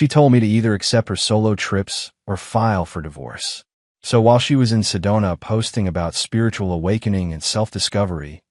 She told me to either accept her solo trips or file for divorce. So while she was in Sedona posting about spiritual awakening and self-discovery,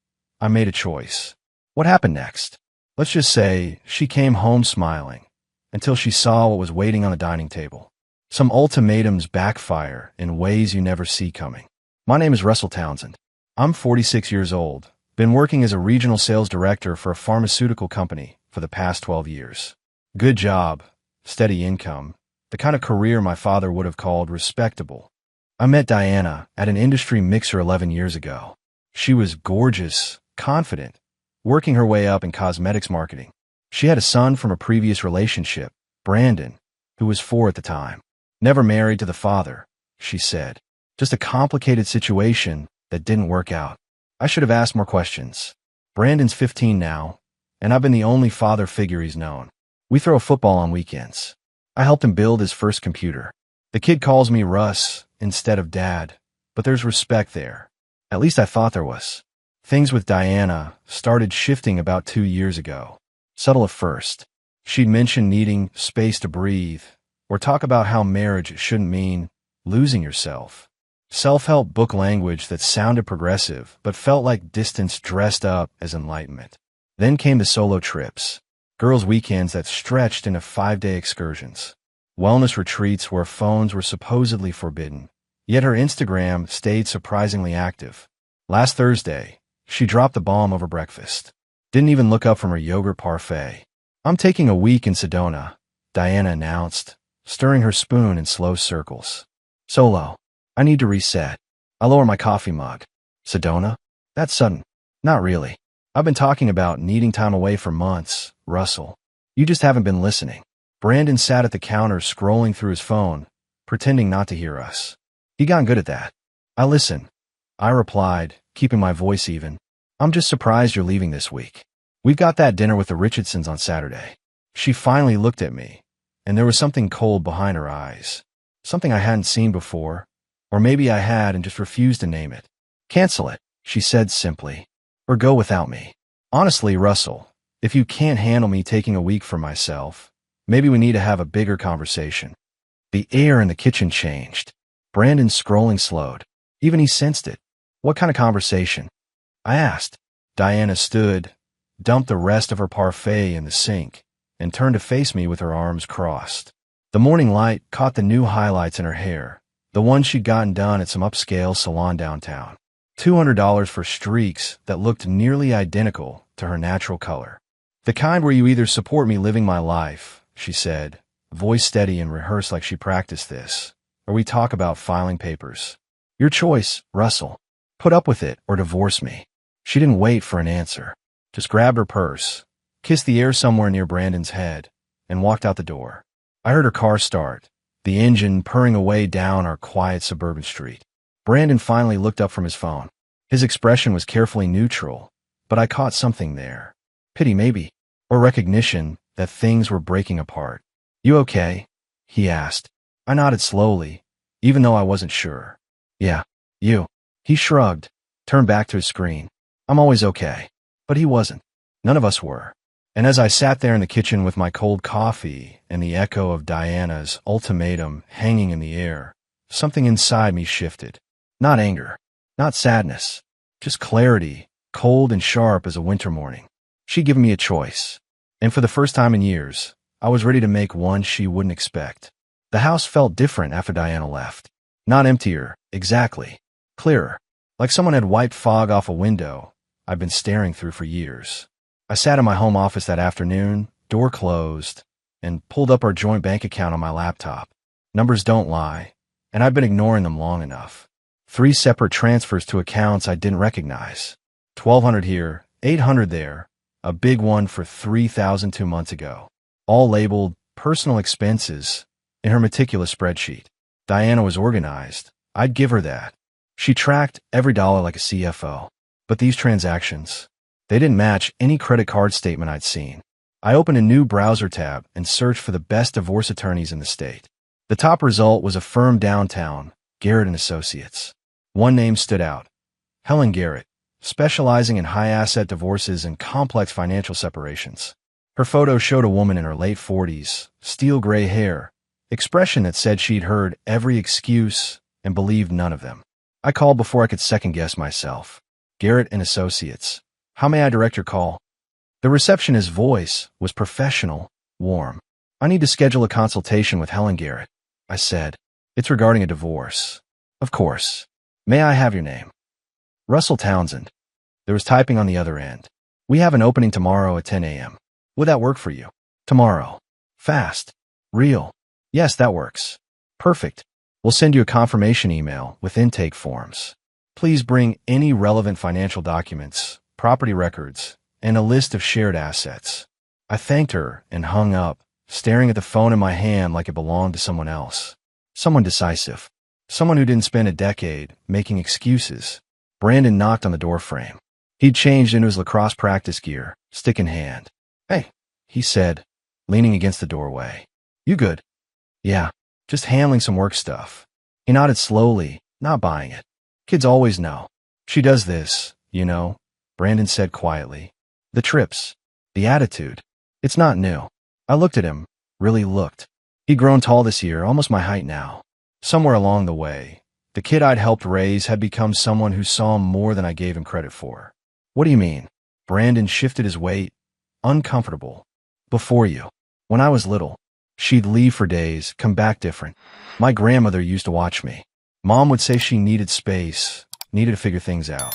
I made a choice. What happened next? Let's just say she came home smiling until she saw what was waiting on the dining table. Some ultimatums backfire in ways you never see coming. My name is Russell Townsend. I'm 46 years old, been working as a regional sales director for a pharmaceutical company for the past 12 years. Good job, steady income, the kind of career my father would have called respectable. I met Diana at an industry mixer 11 years ago. She was gorgeous, confident, working her way up in cosmetics marketing. She had a son from a previous relationship, Brandon, who was 4 at the time. Never married to the father, she said. Just a complicated situation that didn't work out. I should have asked more questions. Brandon's 15 now, and I've been the only father figure he's known. We throw football on weekends. I helped him build his first computer. The kid calls me Russ instead of Dad, but there's respect there. At least I thought there was. Things with Diana started shifting about 2 years ago. Subtle at first. She'd mention needing space to breathe, or talk about how marriage shouldn't mean losing yourself. Self-help book language that sounded progressive but felt like distance dressed up as enlightenment. Then came the solo trips. Girls' weekends that stretched into 5-day excursions. Wellness retreats where phones were supposedly forbidden. Yet her Instagram stayed surprisingly active. Last Thursday, she dropped the bomb over breakfast. Didn't even look up from her yogurt parfait. I'm taking a week in Sedona, Diana announced, stirring her spoon in slow circles. Solo. I need to reset. I lower my coffee mug. Sedona? That's sudden. Not really. I've been talking about needing time away for months, Russell. You just haven't been listening. Brandon sat at the counter scrolling through his phone, pretending not to hear us. He got good at that. I listen. I replied, keeping my voice even. I'm just surprised you're leaving this week. We've got that dinner with the Richardsons on Saturday. She finally looked at me, and there was something cold behind her eyes. Something I hadn't seen before, or maybe I had and just refused to name it. Cancel it, she said simply, or go without me. Honestly, Russell, if you can't handle me taking a week for myself, maybe we need to have a bigger conversation. The air in the kitchen changed. Brandon's scrolling slowed. Even he sensed it. What kind of conversation? I asked. Diana stood, dumped the rest of her parfait in the sink, and turned to face me with her arms crossed. The morning light caught the new highlights in her hair, the one she'd gotten done at some upscale salon downtown. $200 for streaks that looked nearly identical to her natural color. The kind where you either support me living my life, she said, voice steady and rehearsed like she practiced this, or we talk about filing papers. Your choice, Russell. Put up with it or divorce me. She didn't wait for an answer. Just grabbed her purse, kissed the air somewhere near Brandon's head, and walked out the door. I heard her car start, the engine purring away down our quiet suburban street. Brandon finally looked up from his phone. His expression was carefully neutral, but I caught something there. Pity maybe, or recognition that things were breaking apart. You okay? He asked. I nodded slowly, even though I wasn't sure. Yeah, you. He shrugged, turned back to his screen. I'm always okay. But he wasn't. None of us were. And as I sat there in the kitchen with my cold coffee and the echo of Diana's ultimatum hanging in the air, something inside me shifted. Not anger, not sadness, just clarity, cold and sharp as a winter morning. She'd given me a choice. And for the first time in years, I was ready to make one she wouldn't expect. The house felt different after Diana left. Not emptier, exactly. Clearer. Like someone had wiped fog off a window I've been staring through for years. I sat in my home office that afternoon, door closed, and pulled up our joint bank account on my laptop. Numbers don't lie, and I've been ignoring them long enough. 3 separate transfers to accounts I didn't recognize. $1,200 here, $800 there, a big one for $3,000 2 months ago. All labeled personal expenses in her meticulous spreadsheet. Diana was organized. I'd give her that. She tracked every dollar like a CFO. But these transactions, they didn't match any credit card statement I'd seen. I opened a new browser tab and searched for the best divorce attorneys in the state. The top result was a firm downtown, Garrett & Associates. One name stood out. Helen Garrett, specializing in high-asset divorces and complex financial separations. Her photo showed a woman in her late 40s, steel gray hair, expression that said she'd heard every excuse and believed none of them. I called before I could second-guess myself. Garrett and Associates. How may I direct your call? The receptionist's voice was professional, warm. I need to schedule a consultation with Helen Garrett, I said. It's regarding a divorce. Of course. May I have your name? Russell Townsend. There was typing on the other end. We have an opening tomorrow at 10 a.m. Would that work for you? Tomorrow. Fast. Real. Yes, that works. Perfect. We'll send you a confirmation email with intake forms. Please bring any relevant financial documents, property records, and a list of shared assets. I thanked her and hung up, staring at the phone in my hand like it belonged to someone else. Someone decisive. Someone who didn't spend a decade making excuses. Brandon knocked on the doorframe. He'd changed into his lacrosse practice gear, stick in hand. Hey, he said, leaning against the doorway. You good? Yeah, just handling some work stuff. He nodded slowly, not buying it. Kids always know. She does this, you know, Brandon said quietly. The trips. The attitude. It's not new. I looked at him, really looked. He'd grown tall this year, almost my height now. Somewhere along the way, the kid I'd helped raise had become someone who saw more than I gave him credit for. What do you mean? Brandon shifted his weight, uncomfortable. Before you. When I was little, she'd leave for days, come back different. My grandmother used to watch me. Mom would say she needed space, needed to figure things out.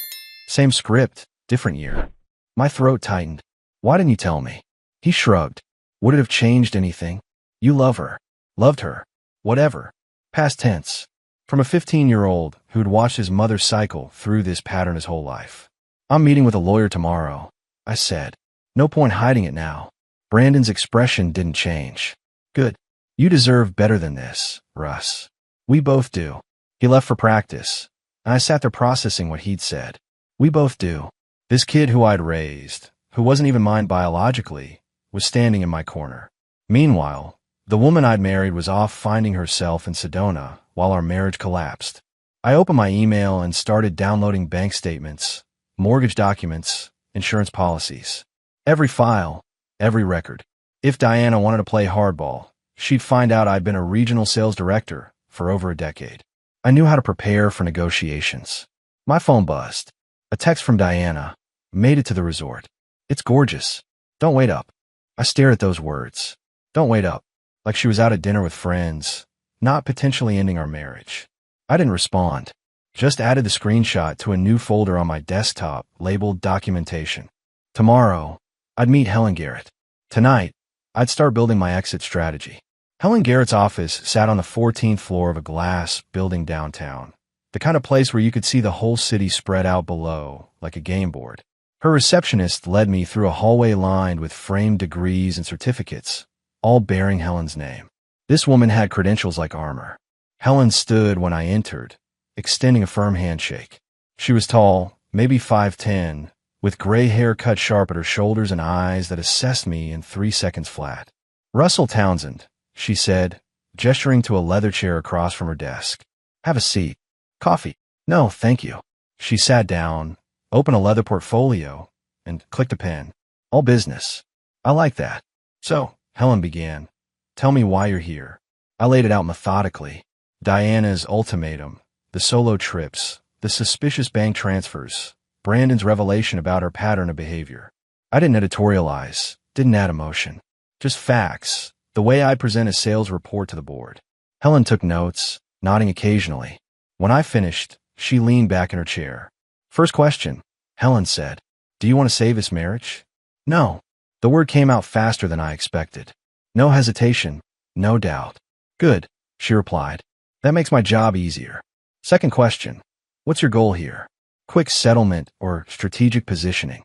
Same script, different year. My throat tightened. Why didn't you tell me? He shrugged. Would it have changed anything? You love her. Loved her. Whatever. Past tense. From a 15-year-old who'd watched his mother cycle through this pattern his whole life. I'm meeting with a lawyer tomorrow, I said. No point hiding it now. Brandon's expression didn't change. Good. You deserve better than this, Russ. We both do. He left for practice, and I sat there processing what he'd said. We both do. This kid who I'd raised, who wasn't even mine biologically, was standing in my corner. Meanwhile, the woman I'd married was off finding herself in Sedona while our marriage collapsed. I opened my email and started downloading bank statements, mortgage documents, insurance policies. Every file, every record. If Diana wanted to play hardball, she'd find out I'd been a regional sales director for over a decade. I knew how to prepare for negotiations. My phone buzzed. A text from Diana. Made it to the resort. It's gorgeous. Don't wait up. I stared at those words. Don't wait up. Like she was out at dinner with friends, not potentially ending our marriage. I didn't respond. Just added the screenshot to a new folder on my desktop labeled Documentation. Tomorrow, I'd meet Helen Garrett. Tonight, I'd start building my exit strategy. Helen Garrett's office sat on the 14th floor of a glass building downtown, the kind of place where you could see the whole city spread out below, like a game board. Her receptionist led me through a hallway lined with framed degrees and certificates, all bearing Helen's name. This woman had credentials like armor. Helen stood when I entered, extending a firm handshake. She was tall, maybe 5'10", with gray hair cut sharp at her shoulders and eyes that assessed me in 3 seconds flat. Russell Townsend, she said, gesturing to a leather chair across from her desk. Have a seat. Coffee? No, thank you. She sat down, opened a leather portfolio, and clicked a pen. All business. I like that. So, Helen began, tell me why you're here. I laid it out methodically. Diana's ultimatum, the solo trips, the suspicious bank transfers, Brandon's revelation about her pattern of behavior. I didn't editorialize, didn't add emotion. Just facts, the way I present a sales report to the board. Helen took notes, nodding occasionally. When I finished, she leaned back in her chair. First question, Helen said. Do you want to save this marriage? No. The word came out faster than I expected. No hesitation, no doubt. Good, she replied. That makes my job easier. Second question, what's your goal here? Quick settlement or strategic positioning?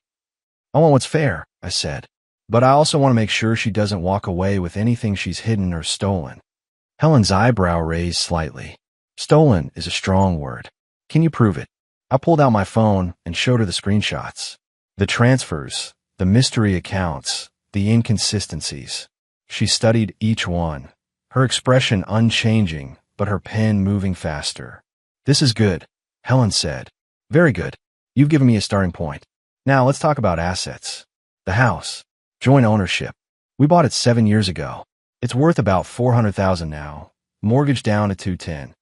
I want what's fair, I said. But I also want to make sure she doesn't walk away with anything she's hidden or stolen. Helen's eyebrow raised slightly. Stolen is a strong word. Can you prove it? I pulled out my phone and showed her the screenshots. The transfers, the mystery accounts, the inconsistencies. She studied each one, her expression unchanging, but her pen moving faster. This is good, Helen said. Very good. You've given me a starting point. Now let's talk about assets. The house. Joint ownership. We bought it 7 years ago. It's worth about $400,000 now. Mortgage down at $210.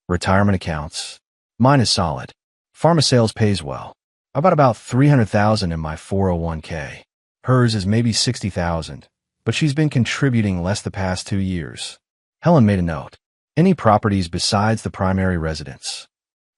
Retirement accounts. Mine is solid. Pharma sales pays well. I bought about $300,000 in my 401k. Hers is maybe $60,000, but she's been contributing less the past 2 years. Helen made a note. Any properties besides the primary residence.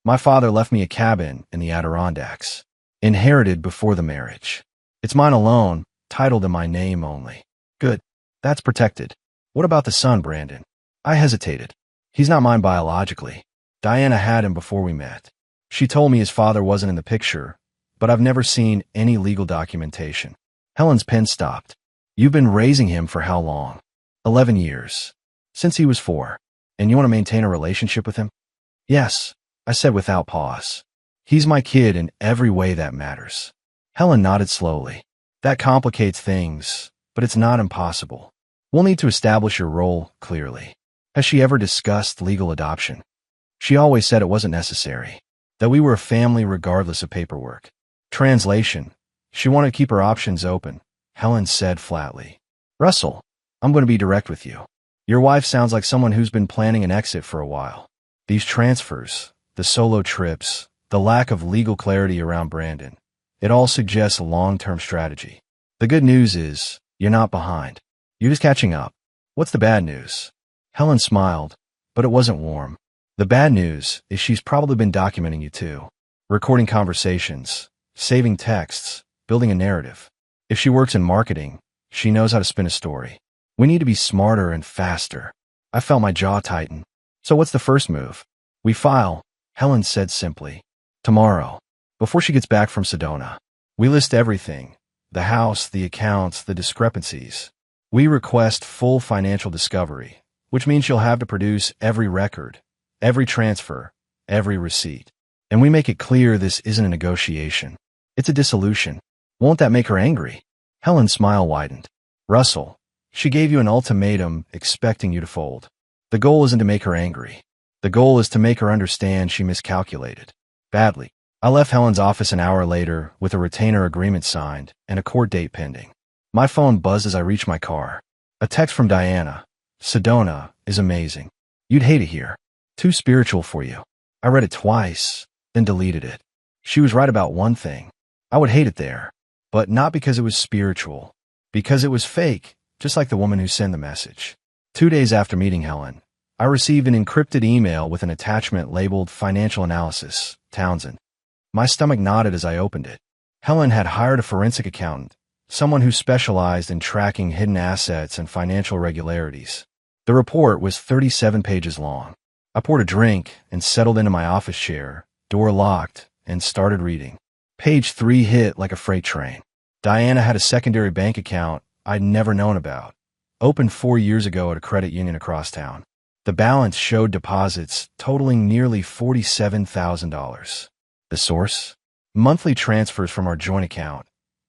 My father left me a cabin in the Adirondacks. Inherited before the marriage. It's mine alone, titled in my name only. Good. That's protected. What about the son, Brandon? I hesitated. He's not mine biologically. Diana had him before we met. She told me his father wasn't in the picture, but I've never seen any legal documentation. Helen's pen stopped. You've been raising him for how long? 11 years. Since he was 4. And you want to maintain a relationship with him? Yes, I said without pause. He's my kid in every way that matters. Helen nodded slowly. That complicates things, but it's not impossible. We'll need to establish your role clearly. Has she ever discussed legal adoption? She always said it wasn't necessary, that we were a family regardless of paperwork. Translation. She wanted to keep her options open. Helen said flatly. Russell, I'm going to be direct with you. Your wife sounds like someone who's been planning an exit for a while. These transfers, the solo trips, the lack of legal clarity around Brandon, it all suggests a long-term strategy. The good news is, you're not behind. You're just catching up. What's the bad news? Helen smiled, but it wasn't warm. The bad news is she's probably been documenting you too. Recording conversations, saving texts, building a narrative. If she works in marketing, she knows how to spin a story. We need to be smarter and faster. I felt my jaw tighten. So what's the first move? We file, Helen said simply. Tomorrow, before she gets back from Sedona. We list everything. The house, the accounts, the discrepancies. We request full financial discovery, which means she'll have to produce every record, every transfer, every receipt. And we make it clear this isn't a negotiation. It's a dissolution. Won't that make her angry? Helen's smile widened. Russell, she gave you an ultimatum expecting you to fold. The goal isn't to make her angry. The goal is to make her understand she miscalculated. Badly. I left Helen's office an hour later with a retainer agreement signed and a court date pending. My phone buzzed as I reached my car. A text from Diana. Sedona is amazing. You'd hate it here. Too spiritual for you. I read it twice, then deleted it. She was right about one thing. I would hate it there. But not because it was spiritual. Because it was fake, just like the woman who sent the message. 2 days after meeting Helen, I received an encrypted email with an attachment labeled Financial Analysis, Townsend. My stomach knotted as I opened it. Helen had hired a forensic accountant, someone who specialized in tracking hidden assets and financial irregularities. The report was 37 pages long. I poured a drink and settled into my office chair, door locked, and started reading. Page 3 hit like a freight train. Diana had a secondary bank account I'd never known about, opened 4 years ago at a credit union across town. The balance showed deposits totaling nearly $47,000. The source? Monthly transfers from our joint account,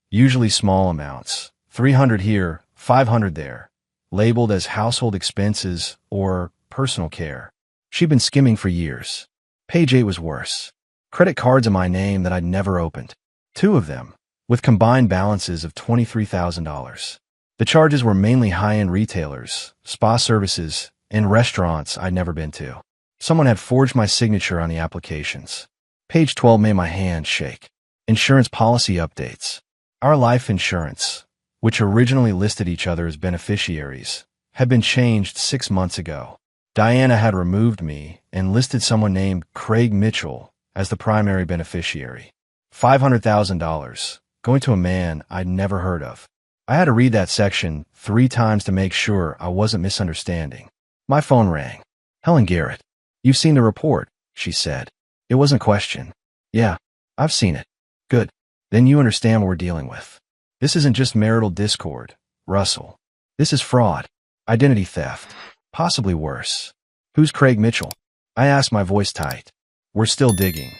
usually small amounts, 300 here, 500 there, labeled as household expenses or personal care. She'd been skimming for years. Page 8 was worse. Credit cards in my name that I'd never opened. 2 of them, with combined balances of $23,000. The charges were mainly high-end retailers, spa services, and restaurants I'd never been to. Someone had forged my signature on the applications. Page 12 made my hand shake. Insurance policy updates. Our life insurance, which originally listed each other as beneficiaries, had been changed 6 months ago. Diana had removed me and listed someone named Craig Mitchell as the primary beneficiary. $500,000, going to a man I'd never heard of. I had to read that section 3 times to make sure I wasn't misunderstanding. My phone rang. Helen Garrett. You've seen the report, she said. It wasn't a question. Yeah, I've seen it. Good. Then you understand what we're dealing with. This isn't just marital discord, Russell. This is fraud. Identity theft. Possibly worse. Who's Craig Mitchell? I asked, my voice tight. We're still digging,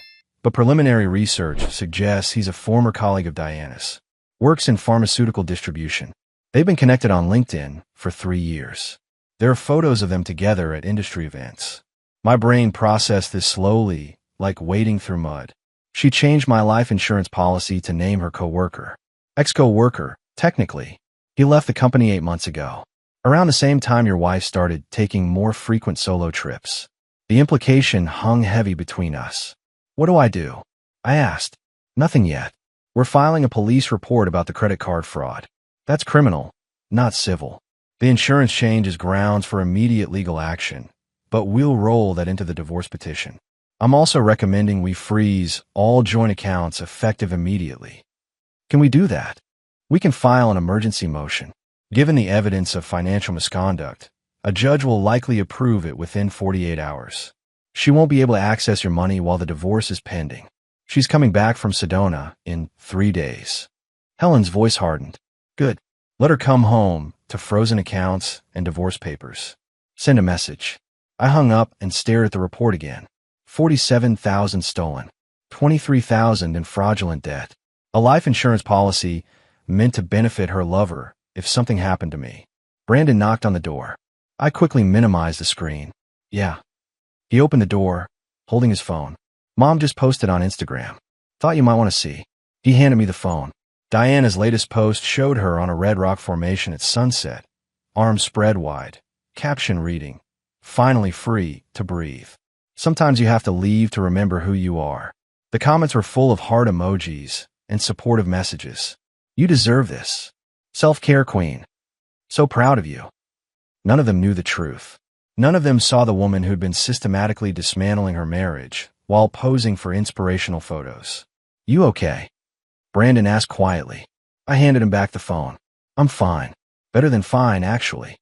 but preliminary research suggests he's a former colleague of Diana's. Works in pharmaceutical distribution. They've been connected on LinkedIn for 3 years. There are photos of them together at industry events. My brain processed this slowly, like wading through mud. She changed my life insurance policy to name her coworker. Ex-coworker, technically. He left the company 8 months ago, around the same time your wife started taking more frequent solo trips. The implication hung heavy between us. What do I do? I asked. Nothing yet. We're filing a police report about the credit card fraud. That's criminal, not civil. The insurance change is grounds for immediate legal action, but we'll roll that into the divorce petition. I'm also recommending we freeze all joint accounts effective immediately. Can we do that? We can file an emergency motion. Given the evidence of financial misconduct, a judge will likely approve it within 48 hours. She won't be able to access your money while the divorce is pending. She's coming back from Sedona in 3 days. Helen's voice hardened. Good. Let her come home to frozen accounts and divorce papers. Send a message. I hung up and stared at the report again. 47,000 stolen. 23,000 in fraudulent debt. A life insurance policy meant to benefit her lover if something happened to me. Brandon knocked on the door. I quickly minimized the screen. Yeah. He opened the door, holding his phone. Mom just posted on Instagram. Thought you might want to see. He handed me the phone. Diana's latest post showed her on a red rock formation at sunset, arms spread wide, caption reading, "Finally free to breathe." Sometimes you have to leave to remember who you are. The comments were full of heart emojis and supportive messages. You deserve this. Self-care queen. So proud of you. None of them knew the truth. None of them saw the woman who'd been systematically dismantling her marriage while posing for inspirational photos. You okay? Brandon asked quietly. I handed him back the phone. I'm fine. Better than fine, actually.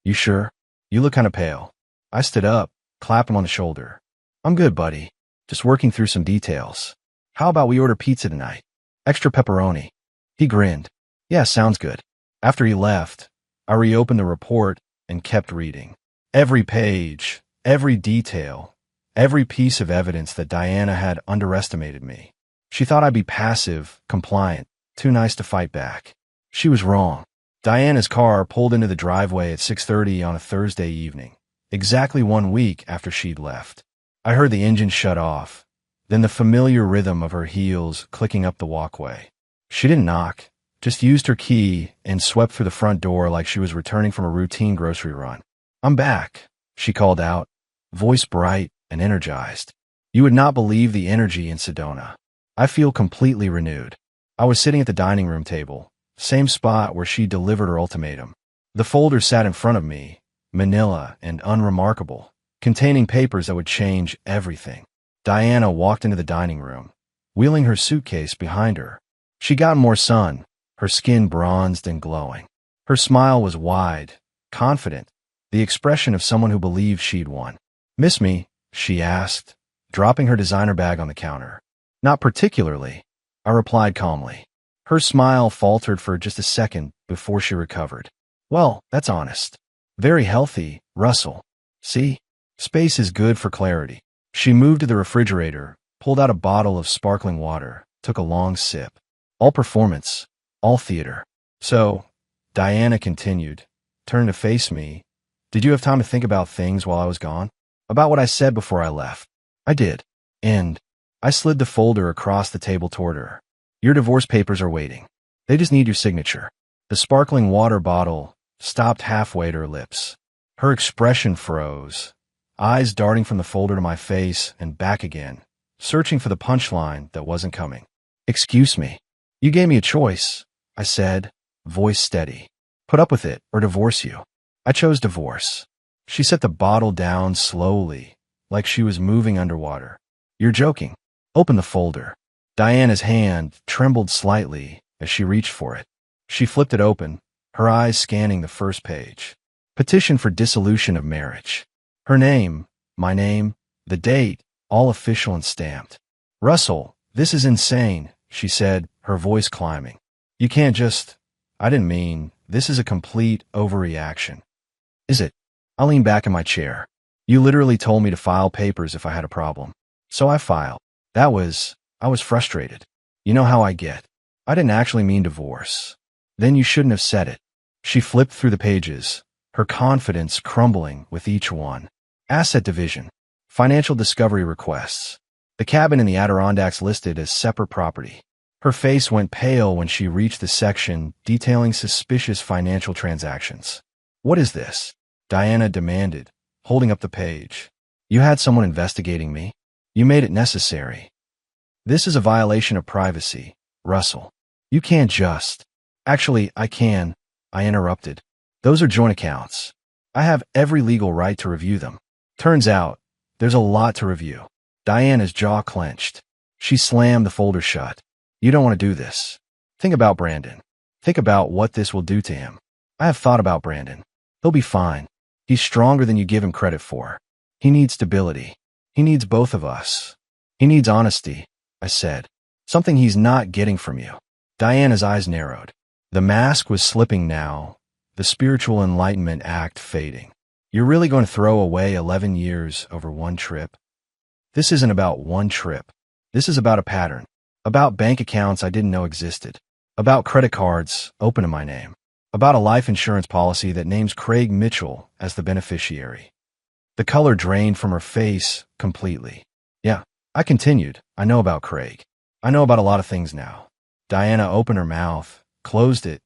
You sure? You look kind of pale. I stood up, clapped him on the shoulder. I'm good, buddy. Just working through some details. How about we order pizza tonight? Extra pepperoni. He grinned. Yeah, sounds good. After he left, I reopened the report and kept reading. Every page, every detail, every piece of evidence that Diana had underestimated me. She thought I'd be passive, compliant, too nice to fight back. She was wrong. Diana's car pulled into the driveway at 6:30 on a Thursday evening, exactly 1 week after she'd left. I heard the engine shut off, then the familiar rhythm of her heels clicking up the walkway. She didn't knock, just used her key and swept through the front door like she was returning from a routine grocery run. I'm back, she called out, voice bright and energized. You would not believe the energy in Sedona. I feel completely renewed. I was sitting at the dining room table, same spot where she delivered her ultimatum. The folder sat in front of me, manila and unremarkable, containing papers that would change everything. Diana walked into the dining room, wheeling her suitcase behind her. She'd gotten more sun, her skin bronzed and glowing. Her smile was wide, confident, the expression of someone who believed she'd won. Miss me? She asked, dropping her designer bag on the counter. Not particularly, I replied calmly. Her smile faltered for just a second before she recovered. Well, that's honest. Very healthy, Russell. See? Space is good for clarity. She moved to the refrigerator, pulled out a bottle of sparkling water, took a long sip. All performance, all theater. So, Diana continued, turned to face me. Did you have time to think about things while I was gone? About what I said before I left? I did. And I slid the folder across the table toward her. Your divorce papers are waiting. They just need your signature. The sparkling water bottle stopped halfway to her lips. Her expression froze, eyes darting from the folder to my face and back again, searching for the punchline that wasn't coming. Excuse me. You gave me a choice, I said, voice steady. Put up with it or divorce you. I chose divorce. She set the bottle down slowly, like she was moving underwater. You're joking. Open the folder. Diana's hand trembled slightly as she reached for it. She flipped it open, her eyes scanning the first page. Petition for dissolution of marriage. Her name, my name, the date, all official and stamped. Russell, this is insane, she said, her voice climbing. You can't just... I didn't mean, this is a complete overreaction. Is it? I leaned back in my chair. You literally told me to file papers if I had a problem. So I filed. I was frustrated. You know how I get. I didn't actually mean divorce. Then you shouldn't have said it. She flipped through the pages, her confidence crumbling with each one. Asset division. Financial discovery requests. The cabin in the Adirondacks listed as separate property. Her face went pale when she reached the section detailing suspicious financial transactions. "What is this?" Diana demanded, holding up the page. "You had someone investigating me? You made it necessary." "This is a violation of privacy, Russell. You can't just—" "Actually, I can," I interrupted. "Those are joint accounts. I have every legal right to review them. Turns out, there's a lot to review." Diana's jaw clenched. She slammed the folder shut. "You don't want to do this. Think about Brandon. Think about what this will do to him." "I have thought about Brandon. He'll be fine. He's stronger than you give him credit for. He needs stability. He needs both of us. He needs honesty," I said. "Something he's not getting from you." Diana's eyes narrowed. The mask was slipping now, the spiritual enlightenment act fading. "You're really going to throw away 11 years over one trip?" "This isn't about one trip. This is about a pattern. About bank accounts I didn't know existed. About credit cards open to my name. About a life insurance policy that names Craig Mitchell as the beneficiary." The color drained from her face completely. "Yeah," I continued, "I know about Craig. I know about a lot of things now." Diana opened her mouth, closed it,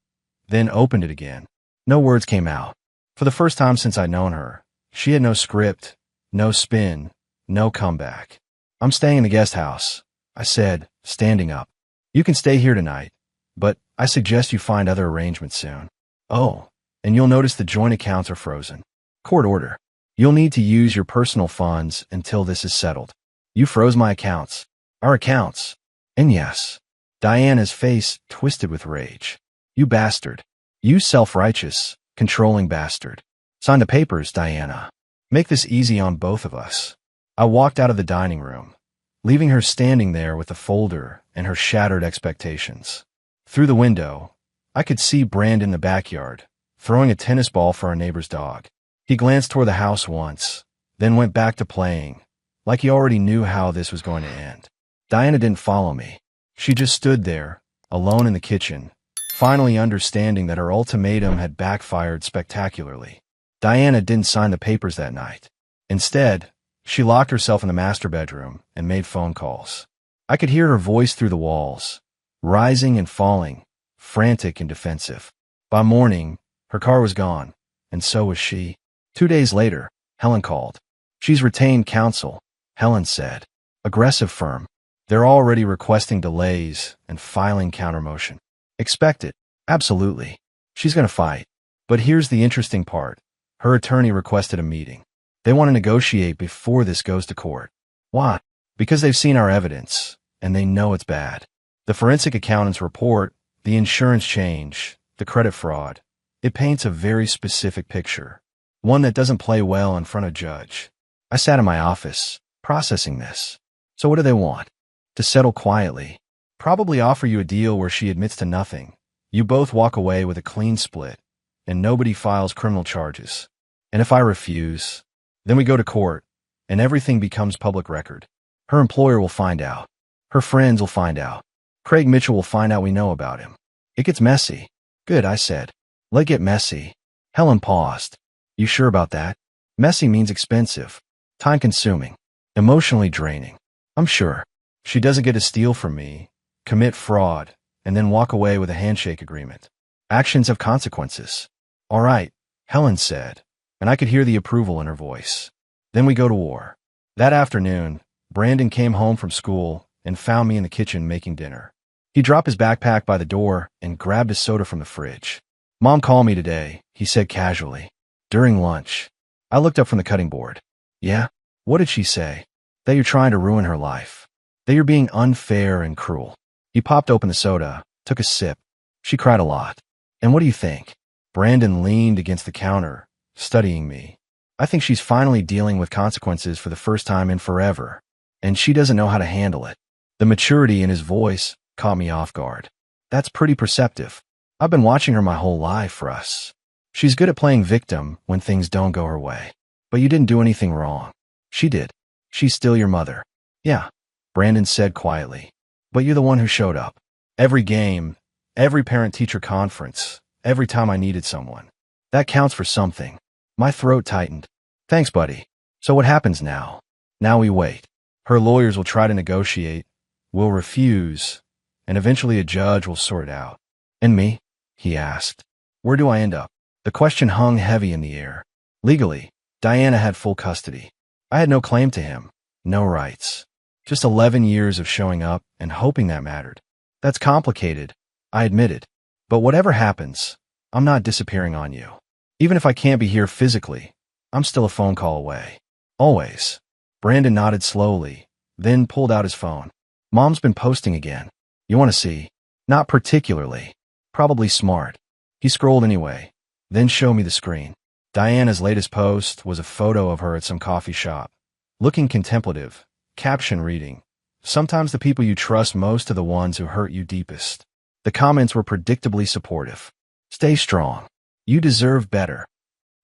then opened it again. No words came out. For the first time since I'd known her, she had no script, no spin, no comeback. "I'm staying in the guest house," I said, standing up. "You can stay here tonight, but I suggest you find other arrangements soon." "Oh, and you'll notice the joint accounts are frozen. Court order. You'll need to use your personal funds until this is settled." "You froze my accounts." "Our accounts." "And yes." Diana's face twisted with rage. "You bastard. You self-righteous, controlling bastard. Sign the papers, Diana. Make this easy on both of us." I walked out of the dining room, leaving her standing there with the folder and her shattered expectations. Through the window, I could see Brandon in the backyard, throwing a tennis ball for our neighbor's dog. He glanced toward the house once, then went back to playing, like he already knew how this was going to end. Diana didn't follow me. She just stood there, alone in the kitchen, finally understanding that her ultimatum had backfired spectacularly. Diana didn't sign the papers that night. Instead, she locked herself in the master bedroom and made phone calls. I could hear her voice through the walls, rising and falling, frantic and defensive. By morning, her car was gone, and so was she. 2 days later, Helen called. "She's retained counsel," Helen said. "Aggressive firm. They're already requesting delays and filing countermotion." "Expect it. Absolutely. She's going to fight." But here's the interesting part. Her attorney requested a meeting. They want to negotiate before this goes to court. Why? Because they've seen our evidence, and they know it's bad. The forensic accountant's report, the insurance change, the credit fraud. It paints a very specific picture, one that doesn't play well in front of a judge. I sat in my office, processing this. So what do they want? To settle quietly. Probably offer you a deal where she admits to nothing. You both walk away with a clean split, and nobody files criminal charges. And if I refuse, then we go to court, and everything becomes public record. Her employer will find out. Her friends will find out. Craig Mitchell will find out we know about him. It gets messy. "Good," I said. "Let it get messy." Helen paused. "You sure about that?" "Messy means expensive, time-consuming, emotionally draining." "I'm sure." She doesn't get to steal from me, commit fraud, and then walk away with a handshake agreement. Actions have consequences. "All right," Helen said, and I could hear the approval in her voice. "Then we go to war." That afternoon, Brandon came home from school and found me in the kitchen making dinner. He dropped his backpack by the door and grabbed a soda from the fridge. "Mom called me today," he said casually, during lunch. I looked up from the cutting board. "Yeah? What did she say?" "That you're trying to ruin her life. That you're being unfair and cruel." He popped open the soda, took a sip. "She cried a lot." "And what do you think?" Brandon leaned against the counter, studying me. "I think she's finally dealing with consequences for the first time in forever, and she doesn't know how to handle it." The maturity in his voice caught me off guard. "That's pretty perceptive. I've been watching her my whole life, Russ. She's good at playing victim when things don't go her way. But you didn't do anything wrong." "She did. She's still your mother." "Yeah," Brandon said quietly. "But you're the one who showed up. Every game, every parent-teacher conference, every time I needed someone. That counts for something." My throat tightened. "Thanks, buddy. So what happens now?" "Now we wait. Her lawyers will try to negotiate. We'll refuse. and eventually a judge will sort it out. And me? He asked. Where do I end up? The question hung heavy in the air. Legally, Diana had full custody. I had no claim to him, no rights. Just 11 years of showing up and hoping that mattered. That's complicated, I admitted. But whatever happens, I'm not disappearing on you. Even if I can't be here physically, I'm still a phone call away. Always. Brandon nodded slowly, then pulled out his phone. Mom's been posting again. You want to see? Not particularly. Probably smart. He scrolled anyway, then showed me the screen. Diana's latest post was a photo of her at some coffee shop, looking contemplative, caption reading, "Sometimes the people you trust most are the ones who hurt you deepest." The comments were predictably supportive. Stay strong. You deserve better.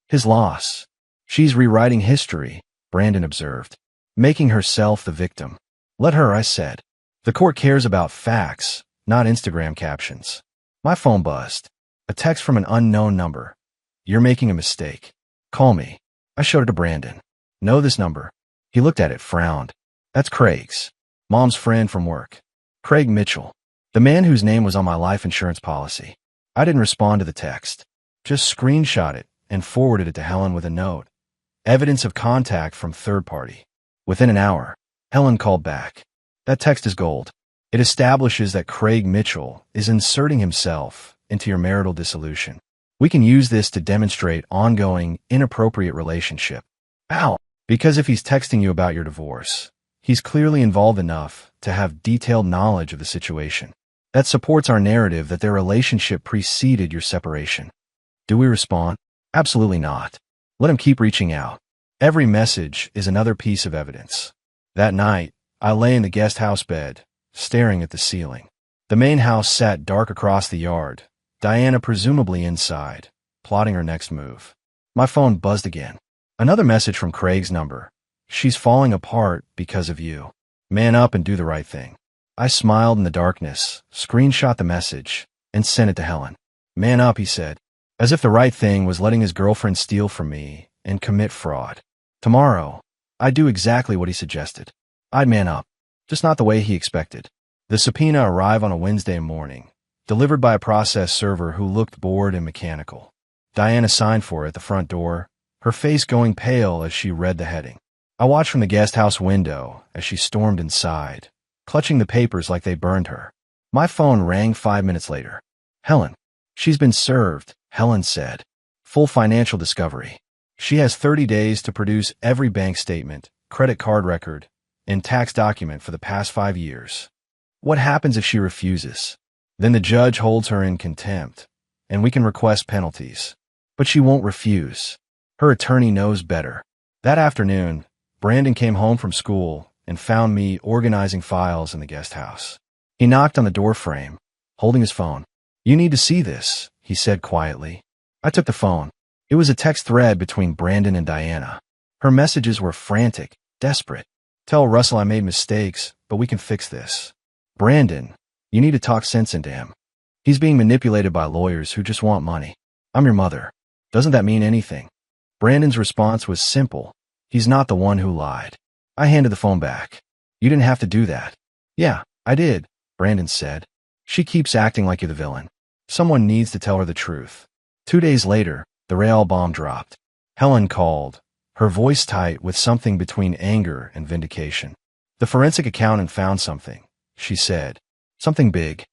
His loss. She's rewriting history, Brandon observed, making herself the victim. Let her, I said. The court cares about facts, not Instagram captions. My phone buzzed. A text from an unknown number. You're making a mistake. Call me. I showed it to Brandon. Know this number? He looked at it, frowned. That's Craig's. Mom's friend from work. Craig Mitchell. The man whose name was on my life insurance policy. I didn't respond to the text. Just screenshot it and forwarded it to Helen with a note. Evidence of contact from third party. Within an hour, Helen called back. That text is gold. It establishes that Craig Mitchell is inserting himself into your marital dissolution. We can use this to demonstrate ongoing, inappropriate relationship. How? Because if he's texting you about your divorce, he's clearly involved enough to have detailed knowledge of the situation. That supports our narrative that their relationship preceded your separation. Do we respond? Absolutely not. Let him keep reaching out. Every message is another piece of evidence. That night, I lay in the guest house bed, staring at the ceiling. The main house sat dark across the yard, Diana presumably inside, plotting her next move. My phone buzzed again. Another message from Craig's number. She's falling apart because of you. Man up and do the right thing. I smiled in the darkness, screenshot the message, and sent it to Helen. Man up, he said, as if the right thing was letting his girlfriend steal from me and commit fraud. Tomorrow, I'd do exactly what he suggested. I'd man up, just not the way he expected. The subpoena arrived on a Wednesday morning, delivered by a process server who looked bored and mechanical. Diana signed for it at the front door, her face going pale as she read the heading. I watched from the guest house window as she stormed inside, clutching the papers like they burned her. My phone rang 5 minutes later. Helen. She's been served, Helen said. Full financial discovery. She has 30 days to produce every bank statement, credit card record, and tax document for the past 5 years. What happens if she refuses? Then the judge holds her in contempt, and we can request penalties. But she won't refuse. Her attorney knows better. That afternoon, Brandon came home from school and found me organizing files in the guest house. He knocked on the door frame, holding his phone. You need to see this, he said quietly. I took the phone. It was a text thread between Brandon and Diana. Her messages were frantic, desperate. Tell Russell I made mistakes, but we can fix this. Brandon, you need to talk sense into him. He's being manipulated by lawyers who just want money. I'm your mother. Doesn't that mean anything? Brandon's response was simple. He's not the one who lied. I handed the phone back. You didn't have to do that. Yeah, I did, Brandon said. She keeps acting like you're the villain. Someone needs to tell her the truth. 2 days later, the rail bomb dropped. Helen called, her voice tight with something between anger and vindication. The forensic accountant found something, she said. Something big.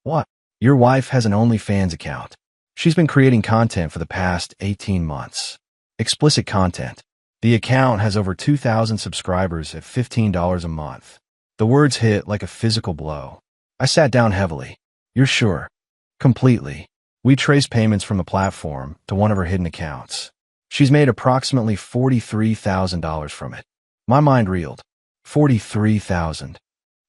What? Your wife has an OnlyFans account. She's been creating content for the past 18 months. Explicit content. The account has over 2,000 subscribers at $15 a month. The words hit like a physical blow. I sat down heavily. You're sure? Completely. We traced payments from the platform to one of her hidden accounts. She's made approximately $43,000 from it. My mind reeled. $43,000.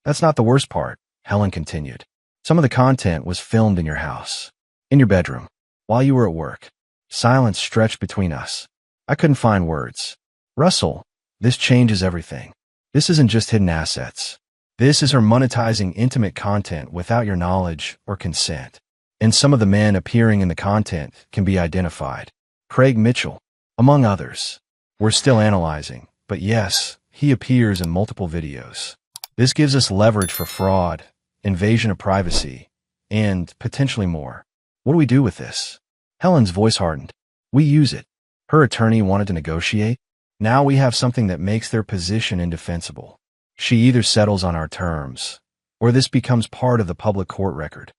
That's not the worst part, Helen continued. Some of the content was filmed in your house, in your bedroom, while you were at work. Silence stretched between us. I couldn't find words. Russell, this changes everything. This isn't just hidden assets. This is her monetizing intimate content without your knowledge or consent. And some of the men appearing in the content can be identified. Craig Mitchell, among others. We're still analyzing, but yes, he appears in multiple videos. This gives us leverage for fraud, invasion of privacy, and potentially more. What do we do with this? Helen's voice hardened. We use it. Her attorney wanted to negotiate. Now we have something that makes their position indefensible. She either settles on our terms, or this becomes part of the public court record.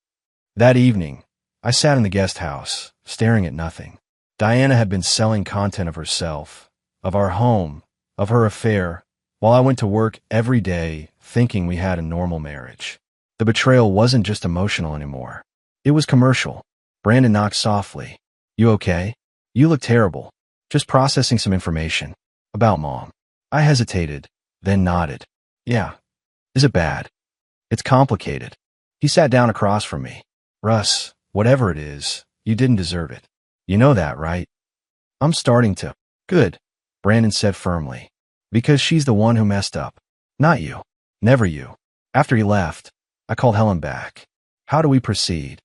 That evening, I sat in the guest house, staring at nothing. Diana had been selling content of herself, of our home, of her affair, while I went to work every day thinking we had a normal marriage. The betrayal wasn't just emotional anymore. It was commercial. Brandon knocked softly. You okay? You look terrible. Just processing some information. About Mom. I hesitated, then nodded. Yeah. Is it bad? It's complicated. He sat down across from me. Russ, whatever it is, you didn't deserve it. You know that, right? I'm starting to. Good, Brandon said firmly. Because she's the one who messed up. Not you. Never you. After he left, I called Helen back. How do we proceed?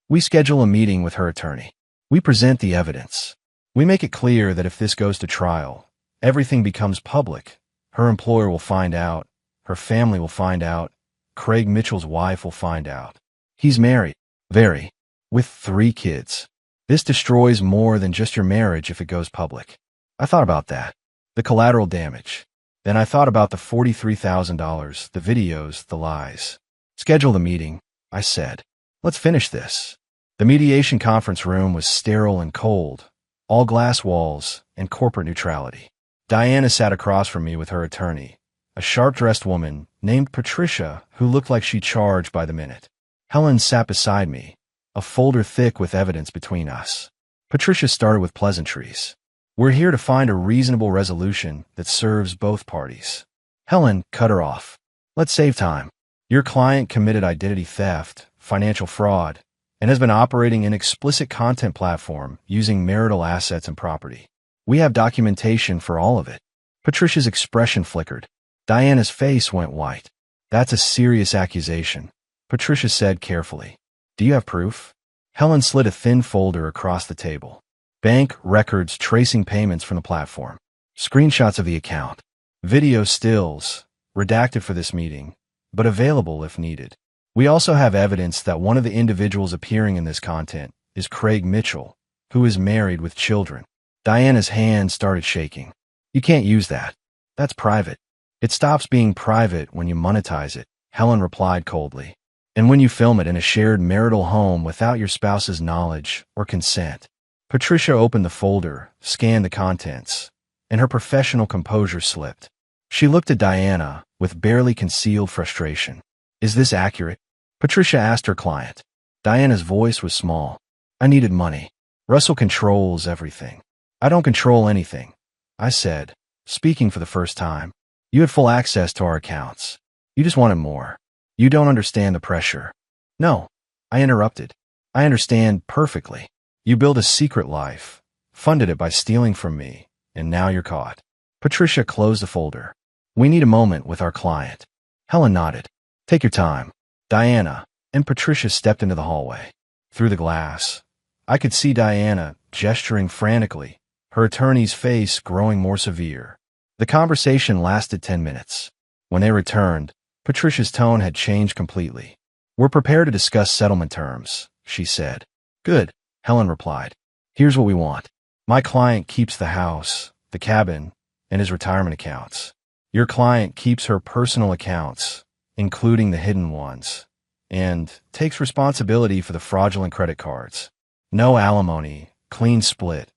We schedule a meeting with her attorney. We present the evidence. We make it clear that if this goes to trial, everything becomes public. Her employer will find out. Her family will find out. Craig Mitchell's wife will find out. He's married. Very. With 3 kids. This destroys more than just your marriage if it goes public. I thought about that. The collateral damage. Then I thought about the $43,000, the videos, the lies. Schedule the meeting, I said. Let's finish this. The mediation conference room was sterile and cold, all glass walls and corporate neutrality. Diana sat across from me with her attorney, a sharp-dressed woman named Patricia who looked like she charged by the minute. Helen sat beside me, a folder thick with evidence between us. Patricia started with pleasantries. We're here to find a reasonable resolution that serves both parties. Helen cut her off. Let's save time. Your client committed identity theft, financial fraud, and has been operating an explicit content platform using marital assets and property. We have documentation for all of it. Patricia's expression flickered. Diana's face went white. That's a serious accusation, Patricia said carefully. Do you have proof? Helen slid a thin folder across the table. Bank records tracing payments from the platform. Screenshots of the account. Video stills, redacted for this meeting, but available if needed. We also have evidence that one of the individuals appearing in this content is Craig Mitchell, who is married with children. Diana's hand started shaking. You can't use that. That's private. It stops being private when you monetize it, Helen replied coldly. And when you film it in a shared marital home without your spouse's knowledge or consent. Patricia opened the folder, scanned the contents, and her professional composure slipped. She looked at Diana with barely concealed frustration. Is this accurate? Patricia asked her client. Diana's voice was small. I needed money. Russell controls everything. I don't control anything, I said, speaking for the first time. You had full access to our accounts. You just wanted more. You don't understand the pressure. No, I interrupted. I understand perfectly. You built a secret life, funded it by stealing from me, and now you're caught. Patricia closed the folder. We need a moment with our client. Helen nodded. Take your time. Diana and Patricia stepped into the hallway. Through the glass, I could see Diana gesturing frantically, her attorney's face growing more severe. The conversation lasted 10 minutes. When they returned, Patricia's tone had changed completely. We're prepared to discuss settlement terms, she said. Good, Helen replied. Here's what we want. My client keeps the house, the cabin, and his retirement accounts. Your client keeps her personal accounts, including the hidden ones, and takes responsibility for the fraudulent credit cards. No alimony, clean split,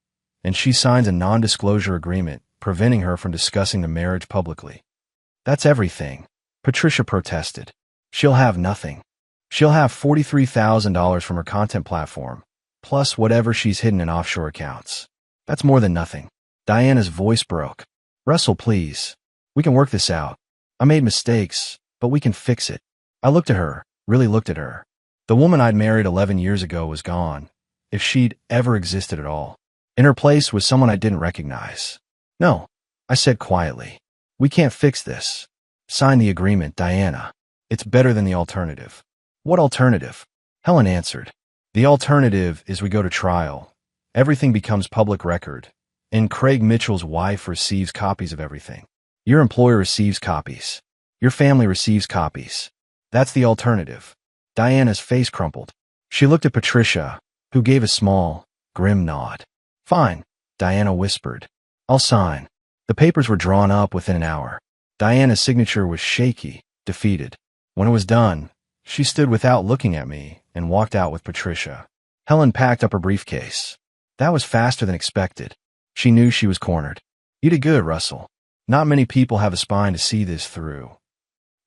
and she signs a non-disclosure agreement preventing her from discussing the marriage publicly. That's everything, Patricia protested. She'll have nothing. She'll have $43,000 from her content platform, plus whatever she's hidden in offshore accounts. That's more than nothing. Diana's voice broke. Russell, please. We can work this out. I made mistakes, but we can fix it. I looked at her, really looked at her. The woman I'd married 11 years ago was gone, if she'd ever existed at all. In her place was someone I didn't recognize. No, I said quietly. We can't fix this. Sign the agreement, Diana. It's better than the alternative. What alternative? Helen answered. The alternative is we go to trial. Everything becomes public record, and Craig Mitchell's wife receives copies of everything. Your employer receives copies. Your family receives copies. That's the alternative. Diana's face crumpled. She looked at Patricia, who gave a small, grim nod. Fine, Diana whispered. I'll sign. The papers were drawn up within an hour. Diana's signature was shaky, defeated. When it was done, she stood without looking at me and walked out with Patricia. Helen packed up her briefcase. That was faster than expected. She knew she was cornered. You did good, Russell. Not many people have a spine to see this through.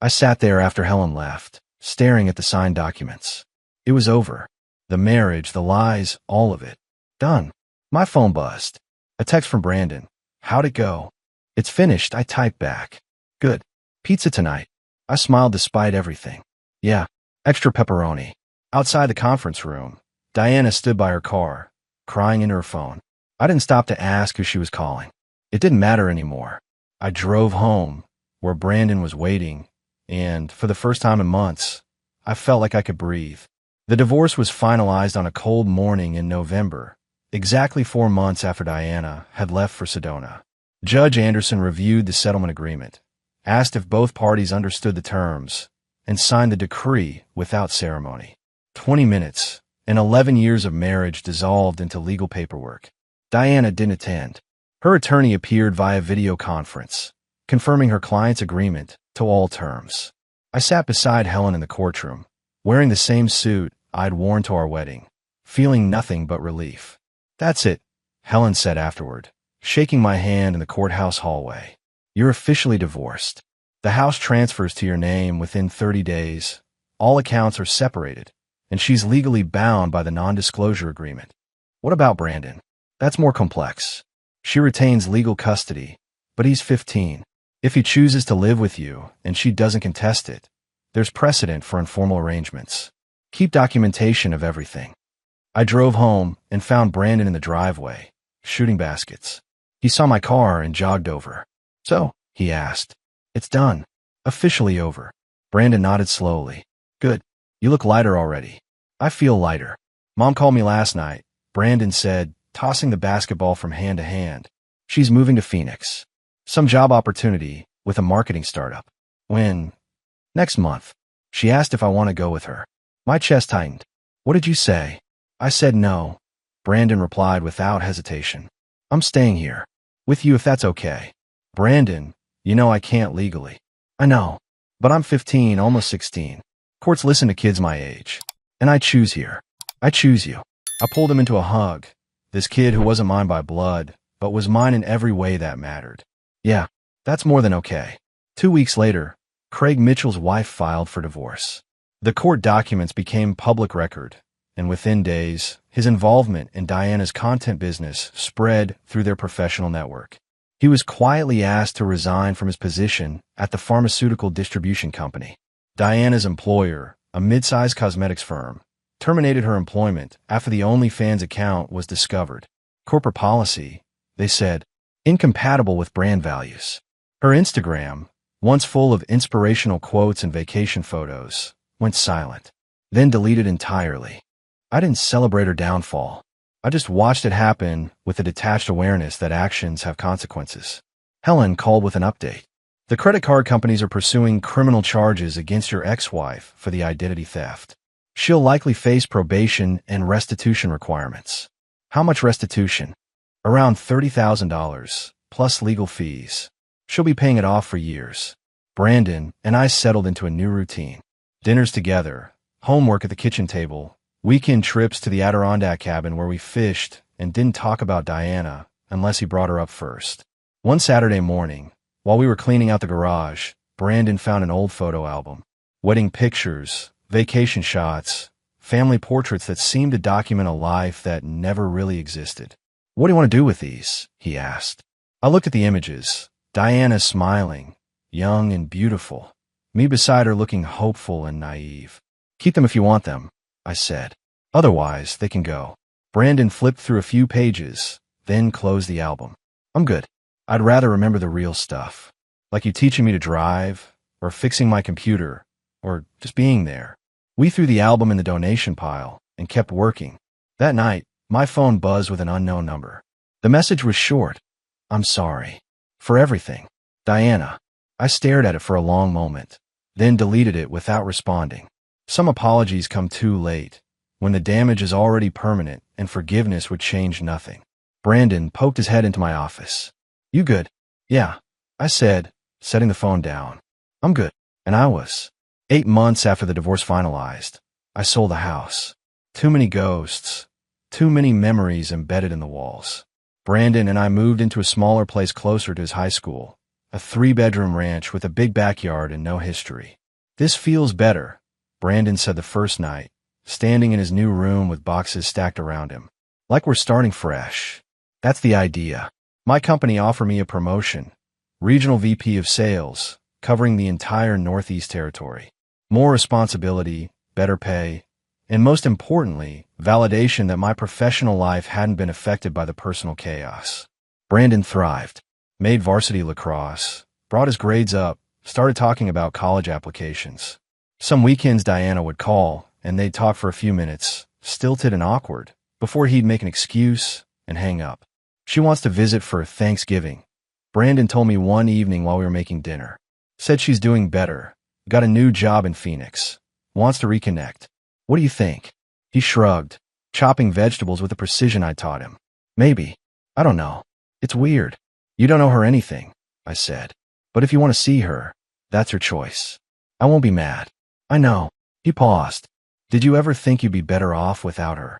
I sat there after Helen left, staring at the signed documents. It was over. The marriage, the lies, all of it. Done. My phone buzzed. A text from Brandon. How'd it go? It's finished, I typed back. Good. Pizza tonight. I smiled despite everything. Yeah. Extra pepperoni. Outside the conference room, Diana stood by her car, crying into her phone. I didn't stop to ask who she was calling. It didn't matter anymore. I drove home, where Brandon was waiting, and, for the first time in months, I felt like I could breathe. The divorce was finalized on a cold morning in November, exactly 4 months after Diana had left for Sedona. Judge Anderson reviewed the settlement agreement, asked if both parties understood the terms, and signed the decree without ceremony. 20 minutes, and 11 years of marriage dissolved into legal paperwork. Diana didn't attend. Her attorney appeared via video conference, confirming her client's agreement to all terms. I sat beside Helen in the courtroom, wearing the same suit I'd worn to our wedding, feeling nothing but relief. That's it, Helen said afterward, shaking my hand in the courthouse hallway. You're officially divorced. The house transfers to your name within 30 days. All accounts are separated, and she's legally bound by the non-disclosure agreement. What about Brandon? That's more complex. She retains legal custody, but he's 15. If he chooses to live with you and she doesn't contest it, there's precedent for informal arrangements. Keep documentation of everything. I drove home and found Brandon in the driveway, shooting baskets. He saw my car and jogged over. So, he asked. It's done. Officially over. Brandon nodded slowly. Good. You look lighter already. I feel lighter. Mom called me last night, Brandon said, tossing the basketball from hand to hand. She's moving to Phoenix. Some job opportunity with a marketing startup. When? Next month. She asked if I want to go with her. My chest tightened. What did you say? I said no. Brandon replied without hesitation. I'm staying here. With you if that's okay. Brandon, you know I can't legally. I know. But I'm 15, almost 16. Courts listen to kids my age. And I choose here. I choose you. I pulled him into a hug. This kid who wasn't mine by blood, but was mine in every way that mattered. Yeah, that's more than okay. 2 weeks later, Craig Mitchell's wife filed for divorce. The court documents became public record, and within days, his involvement in Diana's content business spread through their professional network. He was quietly asked to resign from his position at the pharmaceutical distribution company. Diana's employer, a mid-sized cosmetics firm, terminated her employment after the OnlyFans account was discovered. Corporate policy, they said, incompatible with brand values. Her Instagram, once full of inspirational quotes and vacation photos, went silent, then deleted entirely. I didn't celebrate her downfall. I just watched it happen with a detached awareness that actions have consequences. Helen called with an update. The credit card companies are pursuing criminal charges against your ex-wife for the identity theft. She'll likely face probation and restitution requirements. How much restitution? Around $30,000, plus legal fees. She'll be paying it off for years. Brandon and I settled into a new routine. Dinners together, homework at the kitchen table, weekend trips to the Adirondack cabin where we fished and didn't talk about Diana unless he brought her up first. One Saturday morning, while we were cleaning out the garage, Brandon found an old photo album. Wedding pictures, vacation shots, family portraits that seemed to document a life that never really existed. What do you want to do with these? He asked. I looked at the images. Diana smiling, young and beautiful. Me beside her looking hopeful and naive. Keep them if you want them, I said. Otherwise, they can go. Brandon flipped through a few pages, then closed the album. I'm good. I'd rather remember the real stuff. Like you teaching me to drive, or fixing my computer, or just being there. We threw the album in the donation pile and kept working. That night, my phone buzzed with an unknown number. The message was short. I'm sorry. For everything. Diana. I stared at it for a long moment, then deleted it without responding. Some apologies come too late, when the damage is already permanent and forgiveness would change nothing. Brandon poked his head into my office. "You good?" "Yeah," I said, setting the phone down. "I'm good." And I was. 8 months after the divorce finalized, I sold the house. Too many ghosts. Too many memories embedded in the walls. Brandon and I moved into a smaller place closer to his high school, a 3-bedroom ranch with a big backyard and no history. "This feels better," Brandon said the first night, standing in his new room with boxes stacked around him. "Like we're starting fresh." "That's the idea." My company offered me a promotion, regional VP of sales, covering the entire Northeast territory. More responsibility, better pay, and most importantly, validation that my professional life hadn't been affected by the personal chaos. Brandon thrived, made varsity lacrosse, brought his grades up, started talking about college applications. Some weekends Diana would call, and they'd talk for a few minutes, stilted and awkward, before he'd make an excuse and hang up. "She wants to visit for Thanksgiving," Brandon told me one evening while we were making dinner. "Said she's doing better, got a new job in Phoenix, wants to reconnect. What do you think?" He shrugged, chopping vegetables with the precision I taught him. "Maybe. I don't know. It's weird." "You don't know her anything," I said. "But if you want to see her, that's your choice. I won't be mad." "I know." He paused. "Did you ever think you'd be better off without her?"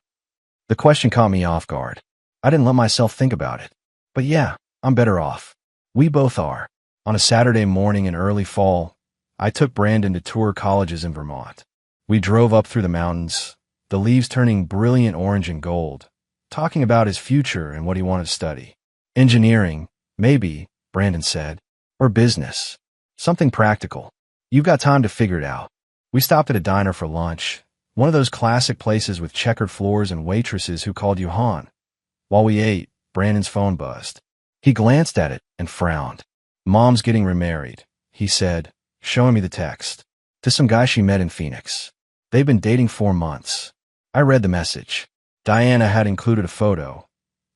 The question caught me off guard. I didn't let myself think about it. But yeah, I'm better off. We both are. On a Saturday morning in early fall, I took Brandon to tour colleges in Vermont. We drove up through the mountains, the leaves turning brilliant orange and gold, talking about his future and what he wanted to study. "Engineering, maybe," Brandon said. "Or business. Something practical. You've got time to figure it out." We stopped at a diner for lunch, one of those classic places with checkered floors and waitresses who called you hon. While we ate, Brandon's phone buzzed. He glanced at it and frowned. "Mom's getting remarried," he said, showing me the text. "To some guy she met in Phoenix. They've been dating 4 months. I read the message. Diana had included a photo.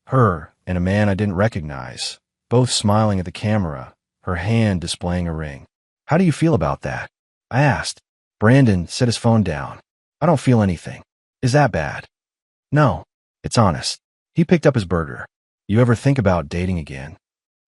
Her and a man I didn't recognize, both smiling at the camera, her hand displaying a ring. "How do you feel about that?" I asked. Brandon set his phone down. "I don't feel anything. Is that bad?" "No, it's honest." He picked up his burger. "You ever think about dating again?"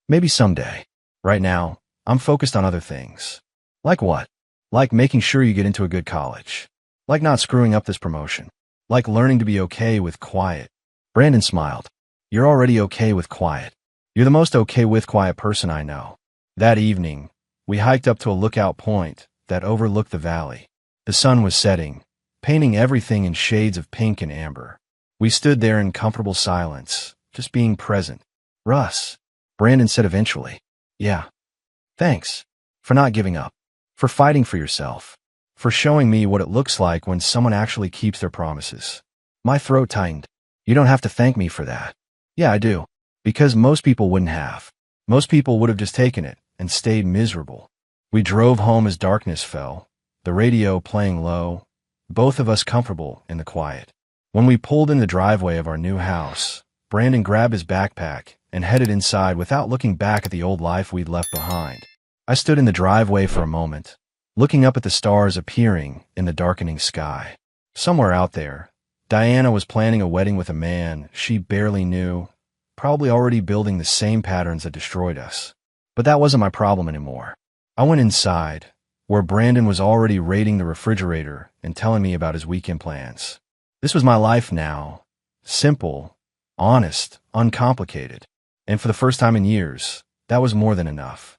"Maybe someday. Right now, I'm focused on other things." "Like what?" "Like making sure you get into a good college. Like not screwing up this promotion. Like learning to be okay with quiet." Brandon smiled. "You're already okay with quiet. You're the most okay with quiet person I know." That evening, we hiked up to a lookout point that overlooked the valley. The sun was setting, painting everything in shades of pink and amber. We stood there in comfortable silence, just being present. "Russ," Brandon said eventually. "Yeah. Thanks. For not giving up. For fighting for yourself. For showing me what it looks like when someone actually keeps their promises." My throat tightened. "You don't have to thank me for that." "Yeah, I do. Because most people wouldn't have. Most people would have just taken it and stayed miserable." We drove home as darkness fell, the radio playing low, both of us comfortable in the quiet. When we pulled in the driveway of our new house, Brandon grabbed his backpack and headed inside without looking back at the old life we'd left behind. I stood in the driveway for a moment, looking up at the stars appearing in the darkening sky. Somewhere out there, Diana was planning a wedding with a man she barely knew, probably already building the same patterns that destroyed us. But that wasn't my problem anymore. I went inside, where Brandon was already raiding the refrigerator and telling me about his weekend plans. This was my life now. Simple, honest, uncomplicated. And for the first time in years, that was more than enough.